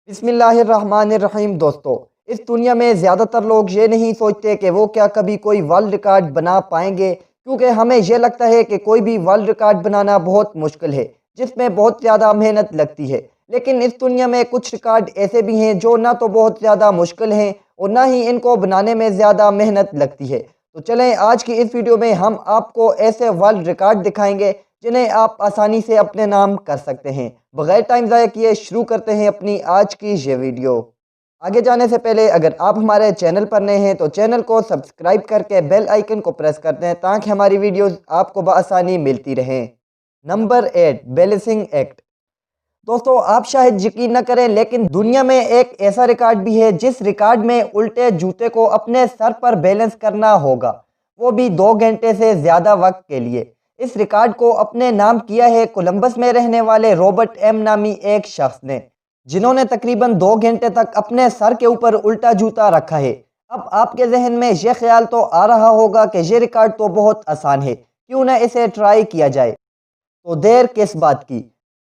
बिस्मिल्लाहिर्रहमानिर्रहीम। दोस्तों, इस दुनिया में ज़्यादातर लोग ये नहीं सोचते कि वो क्या कभी कोई वर्ल्ड रिकॉर्ड बना पाएंगे, क्योंकि हमें ये लगता है कि कोई भी वर्ल्ड रिकॉर्ड बनाना बहुत मुश्किल है, जिसमें बहुत ज़्यादा मेहनत लगती है। लेकिन इस दुनिया में कुछ रिकॉर्ड ऐसे भी हैं जो ना तो बहुत ज़्यादा मुश्किल हैं और ना ही इनको बनाने में ज़्यादा मेहनत लगती है। तो चलें, आज की इस वीडियो में हम आपको ऐसे वर्ल्ड रिकॉर्ड दिखाएंगे जिन्हें आप आसानी से अपने नाम कर सकते हैं। बगैर टाइम ज़ाया किए शुरू करते हैं अपनी आज की ये वीडियो। आगे जाने से पहले अगर आप हमारे चैनल पर नए हैं तो चैनल को सब्सक्राइब करके बेल आइकन को प्रेस कर दें ताकि हमारी वीडियोस आपको बआसानी मिलती रहें। Number 8, balancing act. दोस्तों, आप शायद यकीन न करें लेकिन दुनिया में एक ऐसा रिकॉर्ड भी है जिस रिकॉर्ड में उल्टे जूते को अपने सर पर बैलेंस करना होगा, वो भी 2 घंटे से ज़्यादा वक्त के लिए। इस रिकॉर्ड को अपने नाम किया है कोलंबस में रहने वाले रॉबर्ट एम नामी एक शख्स ने, जिन्होंने तकरीबन 2 घंटे तक अपने सर के ऊपर उल्टा जूता रखा है। अब आपके जहन में ये ख्याल तो आ रहा होगा कि ये रिकॉर्ड तो बहुत आसान है, क्यों ना इसे ट्राई किया जाए। तो देर किस बात की,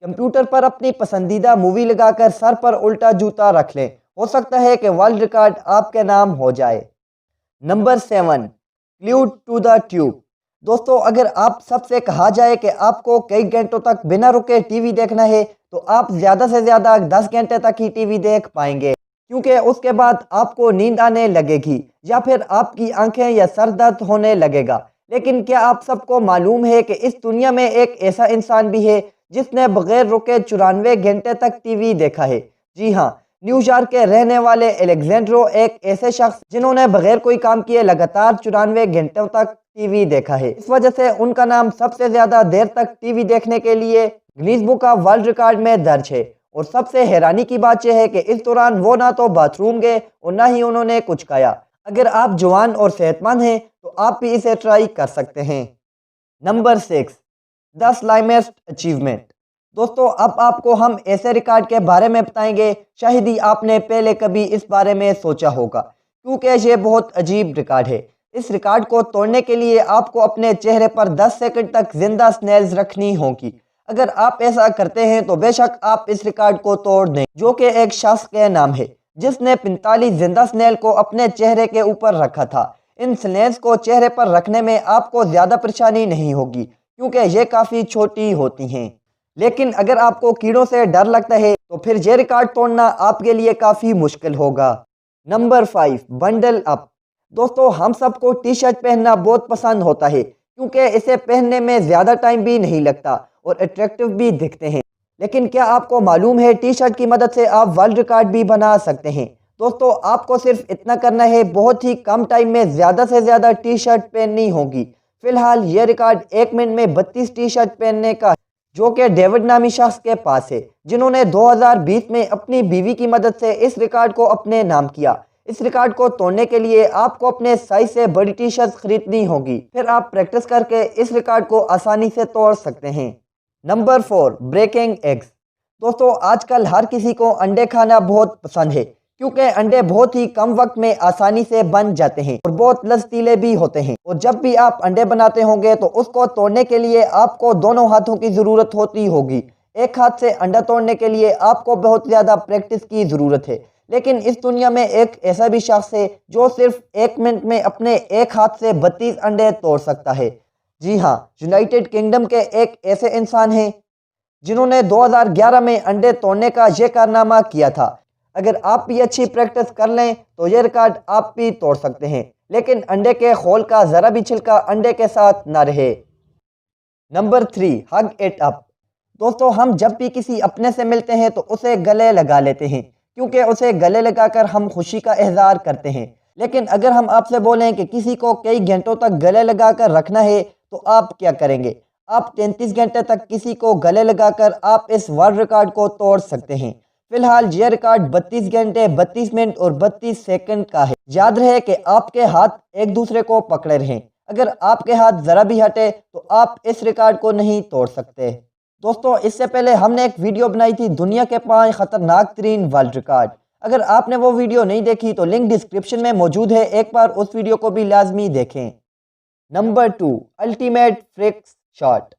कंप्यूटर पर अपनी पसंदीदा मूवी लगाकर सर पर उल्टा जूता रख लें, हो सकता है कि वर्ल्ड रिकॉर्ड आपके नाम हो जाए। Number 7, glued to the tube. दोस्तों, अगर आप सबसे कहा जाए कि आपको कई घंटों तक बिना रुके टीवी देखना है तो आप ज़्यादा से ज़्यादा 10 घंटे तक ही टीवी देख पाएंगे, क्योंकि उसके बाद आपको नींद आने लगेगी या फिर आपकी आंखें या सर दर्द होने लगेगा। लेकिन क्या आप सबको मालूम है कि इस दुनिया में एक ऐसा इंसान भी है जिसने बगैर रुके 94 घंटे तक टीवी देखा है? जी हाँ, न्यूयॉर्क के रहने वाले एलेक्जेंड्रो एक ऐसे शख्स जिन्होंने बगैर कोई काम किए लगातार 94 घंटों तक टीवी देखा है। इस वजह से उनका नाम सबसे ज्यादा देर तक टीवी देखने के लिए Guinness book of world record में दर्ज है। और सबसे हैरानी की बात यह है कि इस दौरान वो ना तो बाथरूम गए और ना ही उन्होंने कुछ खाया। अगर आप जवान और सेहतमंद हैं तो आप भी इसे ट्राई कर सकते हैं। Number 6, the slimiest achievement. दोस्तों, अब आपको हम ऐसे रिकॉर्ड के बारे में बताएंगे शायद ही आपने पहले कभी इस बारे में सोचा होगा, क्योंकि ये बहुत अजीब रिकॉर्ड है। इस रिकॉर्ड को तोड़ने के लिए आपको अपने चेहरे पर 10 सेकंड तक जिंदा स्नेल्स रखनी होगी। अगर आप ऐसा करते हैं तो बेशक आप इस रिकॉर्ड को तोड़ दें, जो कि एक शख्स के नाम है जिसने 45 जिंदा स्नेल को अपने चेहरे के ऊपर रखा था। इन स्नेल्स को चेहरे पर रखने में आपको ज़्यादा परेशानी नहीं होगी, क्योंकि ये काफ़ी छोटी होती हैं। लेकिन अगर आपको कीड़ों से डर लगता है तो फिर ये रिकॉर्ड तोड़ना आपके लिए काफ़ी मुश्किल होगा। Number 5, bundle up. दोस्तों, हम सबको टी शर्ट पहनना बहुत पसंद होता है, क्योंकि इसे पहनने में ज़्यादा टाइम भी नहीं लगता और अट्रैक्टिव भी दिखते हैं। लेकिन क्या आपको मालूम है टी शर्ट की मदद से आप वर्ल्ड रिकॉर्ड भी बना सकते हैं? दोस्तों, आपको सिर्फ इतना करना है, बहुत ही कम टाइम में ज़्यादा से ज़्यादा टी शर्ट पहननी होगी। फिलहाल यह रिकॉर्ड 1 मिनट में 32 टी शर्ट पहनने का, जो कि डेविड नामी शख्स के पास है, जिन्होंने 2020 में अपनी बीवी की मदद से इस रिकॉर्ड को अपने नाम किया। इस रिकॉर्ड को तोड़ने के लिए आपको अपने साइज से बड़ी टी शर्ट खरीदनी होगी, फिर आप प्रैक्टिस करके इस रिकॉर्ड को आसानी से तोड़ सकते हैं। Number 4, breaking eggs. दोस्तों, आजकल हर किसी को अंडे खाना बहुत पसंद है, क्योंकि अंडे बहुत ही कम वक्त में आसानी से बन जाते हैं और बहुत लचीले भी होते हैं। और जब भी आप अंडे बनाते होंगे तो उसको तोड़ने के लिए आपको दोनों हाथों की ज़रूरत होती होगी। एक हाथ से अंडा तोड़ने के लिए आपको बहुत ज़्यादा प्रैक्टिस की ज़रूरत है। लेकिन इस दुनिया में एक ऐसा भी शख्स है जो सिर्फ 1 मिनट में अपने एक हाथ से 32 अंडे तोड़ सकता है। जी हाँ, यूनाइटेड किंगडम के एक ऐसे इंसान हैं जिन्होंने 2011 में अंडे तोड़ने का यह कारनामा किया था। अगर आप भी अच्छी प्रैक्टिस कर लें तो यह रिकॉर्ड आप भी तोड़ सकते हैं, लेकिन अंडे के खोल का ज़रा भी छिलका अंडे के साथ ना रहे। Number 3, hug it up. दोस्तों, हम जब भी किसी अपने से मिलते हैं तो उसे गले लगा लेते हैं, क्योंकि उसे गले लगाकर हम खुशी का इजहार करते हैं। लेकिन अगर हम आपसे बोलें कि किसी को कई घंटों तक गले लगाकर रखना है तो आप क्या करेंगे? आप 33 घंटे तक किसी को गले लगाकर आप इस वर्ल्ड रिकॉर्ड को तोड़ सकते हैं। फिलहाल यह रिकॉर्ड 32 घंटे 32 मिनट और 32 सेकंड का है। याद रहे कि आपके हाथ एक दूसरे को पकड़े रहें। अगर आपके हाथ ज़रा भी हटे तो आप इस रिकॉर्ड को नहीं तोड़ सकते। दोस्तों, इससे पहले हमने एक वीडियो बनाई थी दुनिया के 5 खतरनाक तरीन वर्ल्ड रिकॉर्ड। अगर आपने वो वीडियो नहीं देखी तो लिंक डिस्क्रिप्शन में मौजूद है, एक बार उस वीडियो को भी लाजमी देखें। नंबर 2, अल्टीमेट फ्रिक्स शॉट।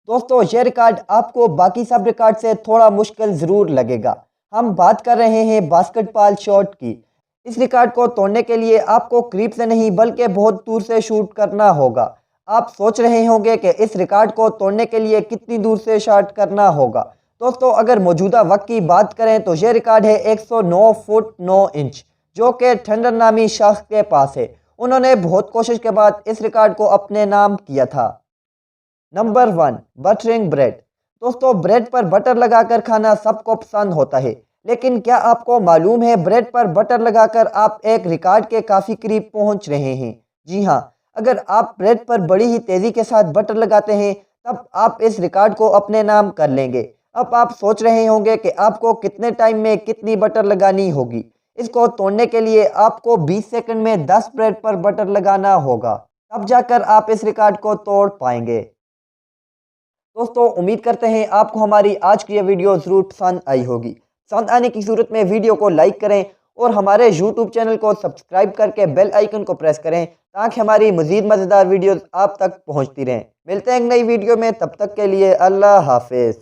दोस्तों, यह रिकॉर्ड आपको बाकी सब रिकॉर्ड से थोड़ा मुश्किल ज़रूर लगेगा। हम बात कर रहे हैं बास्केटबॉल शॉट की। इस रिकॉर्ड को तोड़ने के लिए आपको करीब से नहीं बल्कि बहुत दूर से शूट करना होगा। आप सोच रहे होंगे कि इस रिकॉर्ड को तोड़ने के लिए कितनी दूर से शॉट करना होगा। दोस्तों, अगर मौजूदा वक्त की बात करें तो ये रिकॉर्ड है 109 फुट 9 इंच, जो कि ठंडर नामी शख्स के पास है। उन्होंने बहुत कोशिश के बाद इस रिकॉर्ड को अपने नाम किया था। Number 1, buttering bread. दोस्तों, ब्रेड पर बटर लगाकर खाना सबको पसंद होता है, लेकिन क्या आपको मालूम है ब्रेड पर बटर लगाकर आप एक रिकॉर्ड के काफ़ी करीब पहुंच रहे हैं। जी हाँ, अगर आप ब्रेड पर बड़ी ही तेज़ी के साथ बटर लगाते हैं तब आप इस रिकॉर्ड को अपने नाम कर लेंगे। अब आप सोच रहे होंगे कि आपको कितने टाइम में कितनी बटर लगानी होगी। इसको तोड़ने के लिए आपको 20 सेकंड में 10 ब्रेड पर बटर लगाना होगा, तब जाकर आप इस रिकॉर्ड को तोड़ पाएंगे। दोस्तों, उम्मीद करते हैं आपको हमारी आज की ये वीडियो ज़रूर पसंद आई होगी। पसंद आने की सूरत में वीडियो को लाइक करें और हमारे यूट्यूब चैनल को सब्सक्राइब करके बेल आइकन को प्रेस करें ताकि हमारी मज़ीद मज़ेदार वीडियोज़ आप तक पहुँचती रहें। मिलते हैं एक नई वीडियो में, तब तक के लिए अल्लाह हाफिज़।